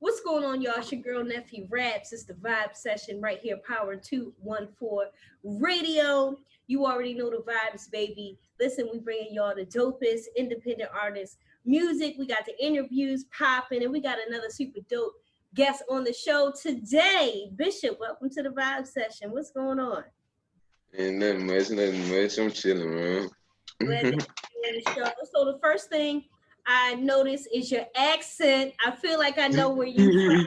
What's going on, y'all? It's your girl, NeffyRaps. It's the vibe session right here, Power 214 Radio. You already know the vibes, baby. Listen, we bringing y'all the dopest independent artists music. We got the interviews popping, and we got another super dope guest on the show today. Bishop, welcome to the vibe session. What's going on? Ain't nothing much, nothing much. I'm chilling, man. Glad to have you on the show. So the first thing I notice is your accent. I feel like I know where you from.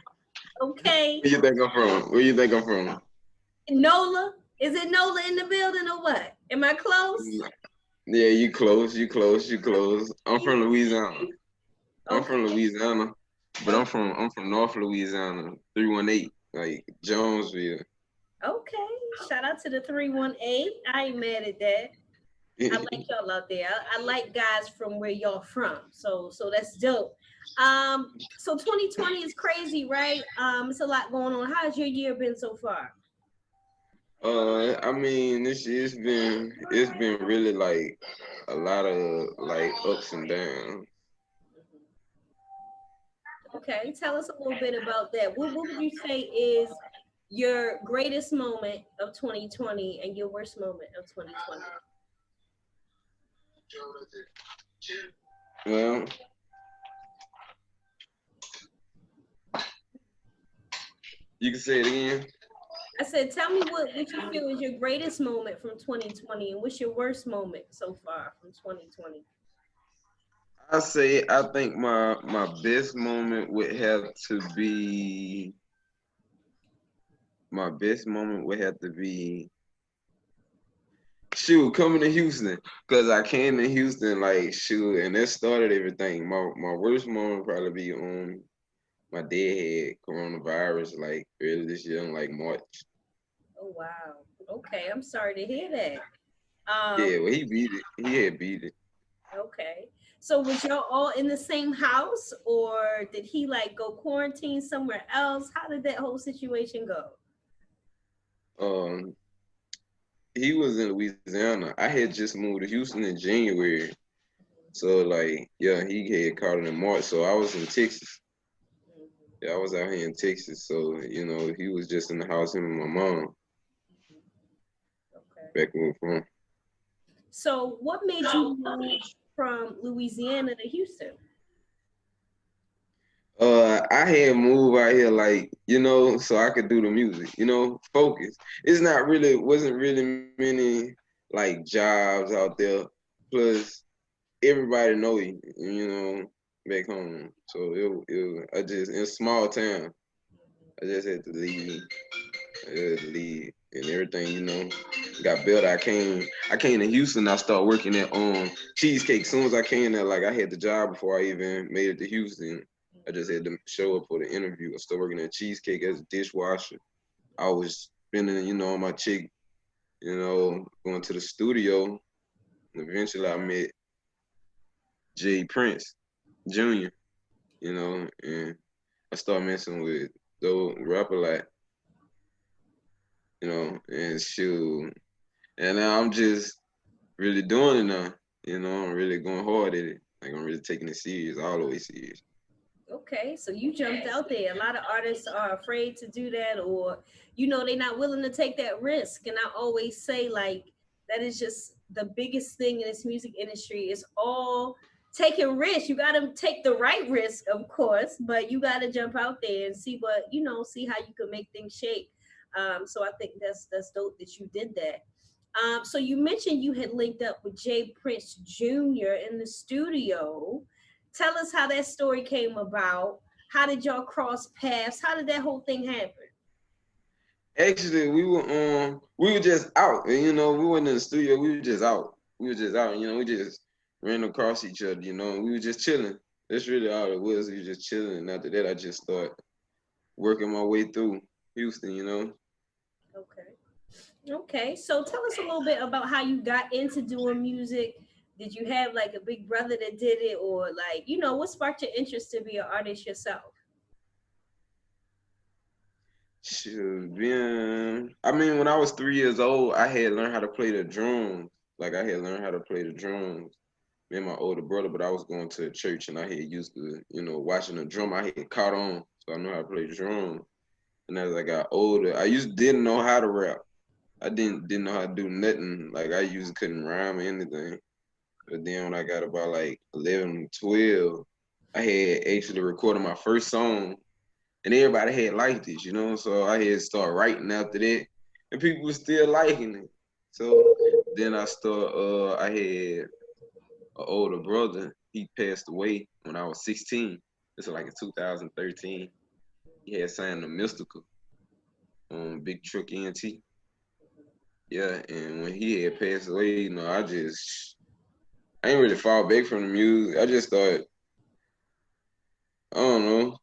Where Okay. you think I'm from? Where you think I'm from? Nola? Is it Nola in the building or what? Am I close? Yeah, you close, you close, you close. I'm from Louisiana. I'm Okay, from Louisiana, but okay, I'm from North Louisiana, 318, like Jonesville. okay. Shout out to the 318. I ain't mad at that. I like y'all out there. I like guys from where y'all from. So that's dope. So 2020 is crazy, right? It's a lot going on. How's your year been so far? I mean, this year's it's been really like a lot of like ups and downs. Okay, tell us a little bit about that. What would you say is your greatest moment of 2020 and your worst moment of 2020? Well, you can say it again. I said, tell me what you feel is your greatest moment from 2020 and what's your worst moment so far from 2020? I think my best moment would have to be my best moment would have to be shoot coming to Houston because I came to Houston like shoot and that started everything. My worst moment would probably be on my dad had coronavirus like early this year in like March. Oh wow. Okay, I'm sorry to hear that. Yeah, Um, well he beat it. He had beat it. okay. So was y'all all in the same house or did he like go quarantine somewhere else? How did that whole situation go? Um, he was in Louisiana. I had just moved to Houston in January, so like yeah, he had caught it in March. So I was in Texas. Yeah, I was out here in Texas, so he was just in the house, him and my mom, Okay. back when we were from. So what made you move from Louisiana to Houston? I had moved out here like, so I could do the music, focus. It's not really wasn't really many like jobs out there. Plus everybody know you, back home. So I just in a small town, I just had to leave. I had to leave and everything, got better. I came to Houston. I started working at Cheesecake. As soon as I came there, like I had the job before I even made it to Houston. I just had to show up for the interview. I started working at Cheesecake as a dishwasher. I was spending, on my chick, going to the studio. And eventually I met Jay Prince Jr., and I started messing with those rapper like, and shoot. And now I'm just really doing it now. I'm really going hard at it. Like I'm really taking it serious, all the way serious. Okay, so you jumped out there. A lot of artists are afraid to do that, or they're not willing to take that risk. And I always say, like, that is just the biggest thing in this music industry is all taking risks. You got to take the right risk, of course, but you got to jump out there and see see how you can make things shake. So I think that's dope that you did that. So you mentioned you had linked up with Jay Prince Jr. in the studio. Tell us how that story came about. How did y'all cross paths? How did that whole thing happen? Actually, we were just out, and we weren't in the studio. We were just out. We were just out. We just ran across each other. We were just chilling. That's really all it was. We were just chilling, and after that, I just started working my way through Houston. Okay. Okay. So tell us a little bit about how you got into doing music. Did you have like a big brother that did it, or like, what sparked your interest to be an artist yourself? Shoot, I mean, when I was 3 years old, I had learned how to play the drums. Like I had learned how to play the drums. Me and my older brother, but I was going to church and I had used to, watching the drum. I had caught on, so I know how to play drums. And as I got older, didn't know how to rap. I didn't know how to do nothing. Like I usually couldn't rhyme or anything. But then when I got about like 11, 12, I had actually recorded my first song, and everybody had liked it, you know. So I had to start writing after that, and people were still liking it. So then I had an older brother. He passed away when I was 16. It's like in 2013. He had signed a Mystical on Big Truck ENT. Yeah, and when he had passed away, I ain't really fall back from the music. I just thought, I don't know.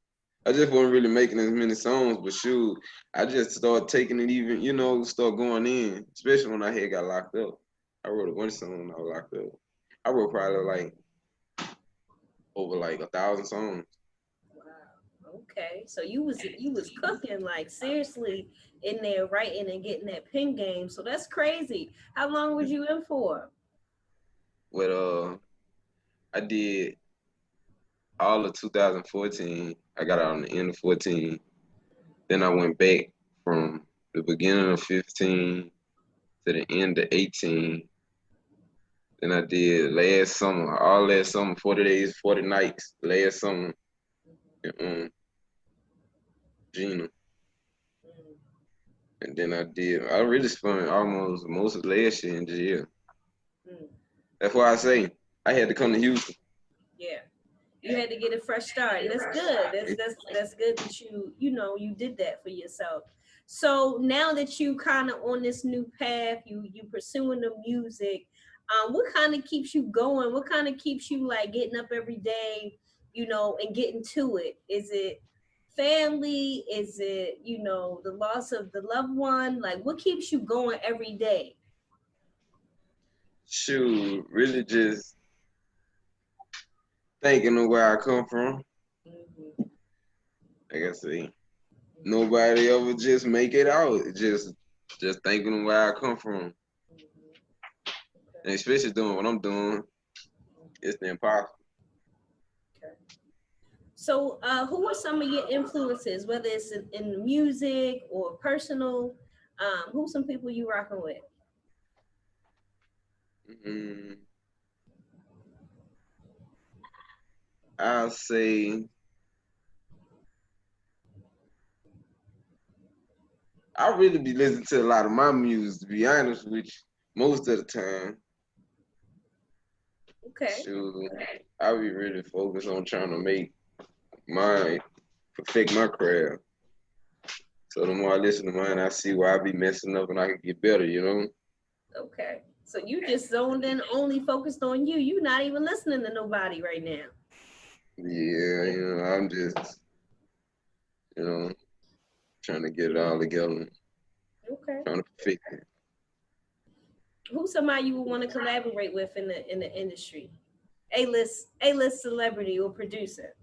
I just wasn't really making as many songs, but shoot, I just started taking it even, start going in, especially when I had got locked up. I wrote a bunch of songs when I was locked up. I wrote probably like over like 1,000 songs. Wow. Okay. So you was cooking like seriously in there writing and getting that pen game. So that's crazy. How long was you in for? But I did all of 2014. I got out on the end of 14. Then I went back from the beginning of 15 to the end of 18. Then I did last summer, all last summer, 40 days, 40 nights, last summer in Gina. And then I really spent almost most of last year in jail. Mm, That's why I say I had to come to Houston. yeah. You had to get a fresh start, and that's good. That's good that you did that for yourself. So now that you kind of on this new path, you pursuing the music. What kind of keeps you going? What kind of keeps you like getting up every day, and getting to it? Is it family? Is it the loss of the loved one? Like, what keeps you going every day? Shoot, really just thinking of where I come from. Mhm. Like I say, nobody ever just make it out. Just thinking of where I come from. And especially doing what I'm doing, it's impossible. Okay. So, who are some of your influences, whether it's in music or personal? Who's some people you rocking with? Mm, I'll say I really be listening to a lot of my music, to be honest with you, most of the time. Okay. Shoot, I be really focused on trying to my perfect my craft. So the more I listen to mine, I see where I be messing up and I can get better, you know? Okay. So you just zoned in, only focused on you. You not even listening to nobody right now. Yeah, I'm just, you know, trying to get it all together, Okay. trying to perfect it. Who's somebody you would want to collaborate with in the industry? A list celebrity or producer.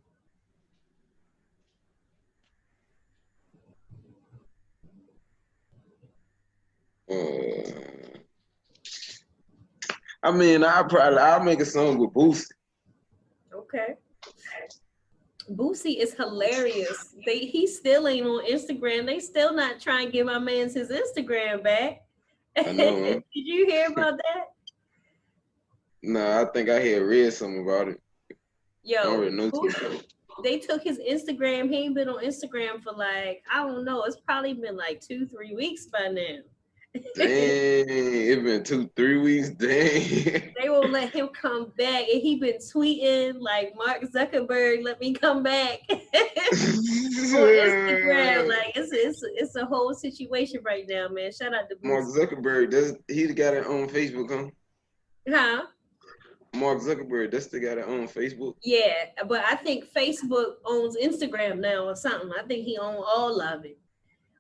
Uh, I'll make a song with Boosie. Okay. Boosie is hilarious. He still ain't on Instagram. They still not trying to give my man's his Instagram back. I know, Did huh? you hear about that? Nah, I think I had read something about it. I don't Yo, really know too Boosie, much. they took his Instagram. He ain't been on Instagram for like, I don't know. It's probably been like 2, 3 weeks by now. Dang, it been 2, 3 weeks. Dang. They won't let him come back, and he been tweeting like Mark Zuckerberg, let me come back on Instagram. Like it's a whole situation right now, man. Shout out to Mark Boosie. Zuckerberg, he the guy that own Facebook, huh? Huh? Mark Zuckerberg, that's the guy that own Facebook. Yeah, but I think Facebook owns Instagram now or something. I think he owned all of it.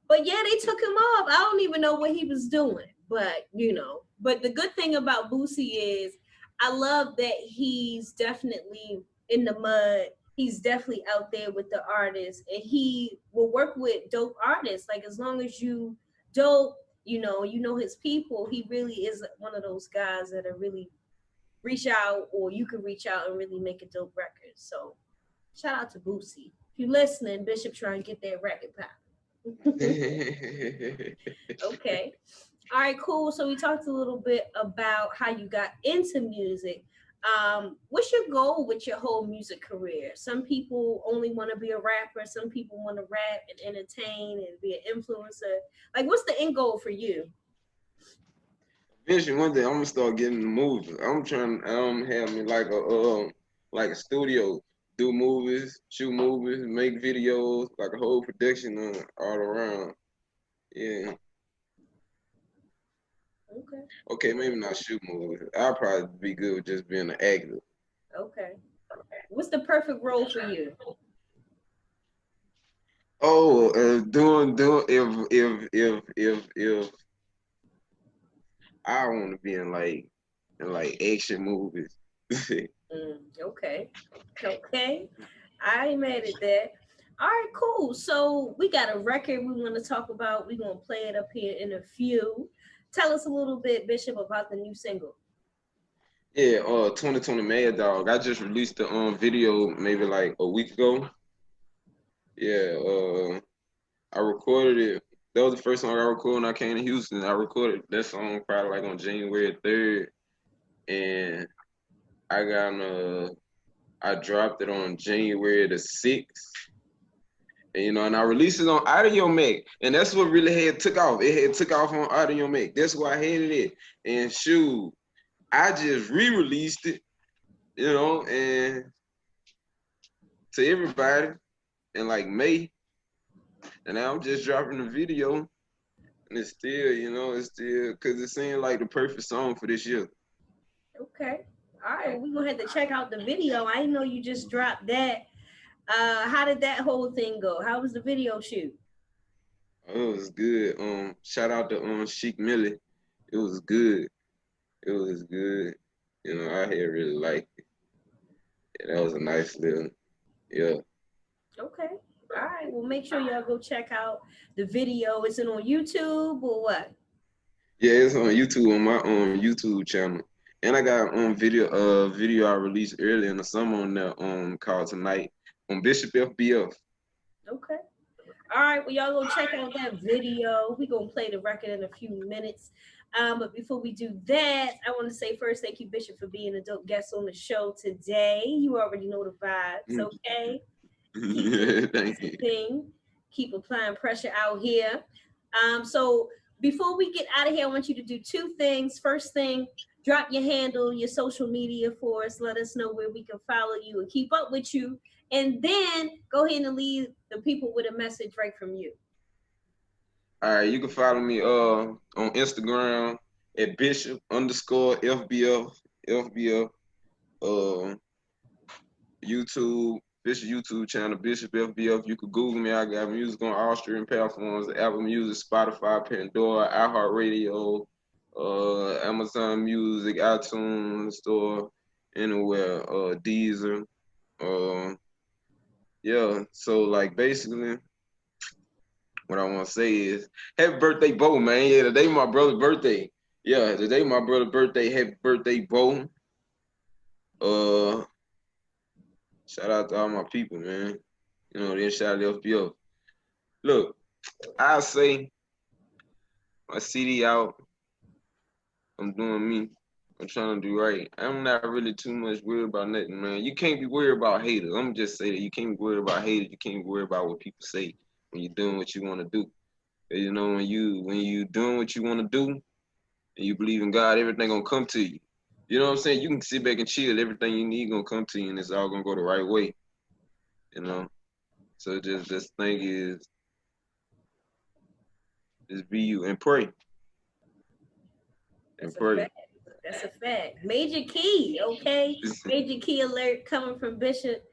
But yeah, they took him off. I don't even know what he was doing. But the good thing about Boosie is I love that he's definitely in the mud. He's definitely out there with the artists and he will work with dope artists. Like as long as you dope, you know his people, he really is one of those guys that are really reach out or you can reach out and really make a dope record. So shout out to Boosie. If you listening, Bishop trying to get that record pop. Okay. All right, cool. So we talked a little bit about how you got into music. What's your goal with your whole music career? Some people only want to be a rapper. Some people want to rap and entertain and be an influencer. Like, what's the end goal for you? Eventually, one day I'm gonna start getting the movies. I'm trying have me like a studio, do movies, shoot movies, make videos, like a whole production all around. Yeah. Okay. Okay, maybe not shoot movies. I'll probably be good with just being an actor. Okay. What's the perfect role for you? Oh, doing if I want to be in like action movies. Okay. Okay. I ain't mad at that. All right, cool. So we got a record we want to talk about. We're gonna play it up here in a few. Tell us a little bit, Bishop, about the new single. Yeah, 2020 Mad Dog. I just released the video maybe like a week ago. Yeah, I recorded it. That was the first song I recorded when I came to Houston. I recorded that song probably like on January 3rd, and I got I dropped it on January the 6th. And, and I released it on Audio Mac, and that's what really had took off. It had took off on Audio Mac. That's why I hated it. And shoot, I just re-released it, and to everybody in like May, and now I'm just dropping the video, and it's still because it seemed like the perfect song for this year. Okay. All right. Well, we're gonna have to check out the video. I didn't know you just dropped that. How did that whole thing go? How was the video shoot? Oh, it was good. Shout out to Sheik Millie. It was good. It was good. I had really liked it. Yeah, that was a nice little, yeah. Okay. All right. Well, make sure y'all go check out the video. Is it on YouTube or what? Yeah, it's on YouTube on my YouTube channel. And I got video I released earlier in the summer on there called Tonight on Bishop FBF. Okay. All right, well, y'all go check out that video. We're going to play the record in a few minutes. But before we do that, I want to say first, thank you, Bishop, for being a dope guest on the show today. You already know the vibes, okay? Keep doing Yeah, your thank you. thing. Keep applying pressure out here. So before we get out of here, I want you to do two things. First thing, drop your handle, your social media for us. Let us know where we can follow you and keep up with you. And then go ahead and leave the people with a message right from you. All right, you can follow me on Instagram at Bishop_FBF. Uh, YouTube, Bishop YouTube channel, Bishop FBF. You could Google me. I got music on all streaming platforms: Apple Music, Spotify, Pandora, iHeartRadio, Amazon Music, iTunes Store, anywhere, Deezer. Uh, yeah. So like basically, what I want to say is, happy birthday, Bo, man. Yeah, today my brother's birthday. Yeah, today my brother's birthday. Happy birthday, Bo. Uh, Shout out to all my people, man. Then shout out to FBO. Look, I say my CD out. I'm doing me. I'm trying to do right. I'm not really too much worried about nothing, man. You can't be worried about haters. I'm just say that you can't be worried about haters. You can't be worried about what people say when you're doing what you want to do. When you doing what you want to do and you believe in God, everything gonna come to you. You know what I'm saying? You can sit back and chill. Everything you need gonna come to you, and it's all gonna go the right way. You know. So just thing is, just be you and pray and That's a pray. fact. That's a fact. Major key, okay? Major key alert coming from Bishop.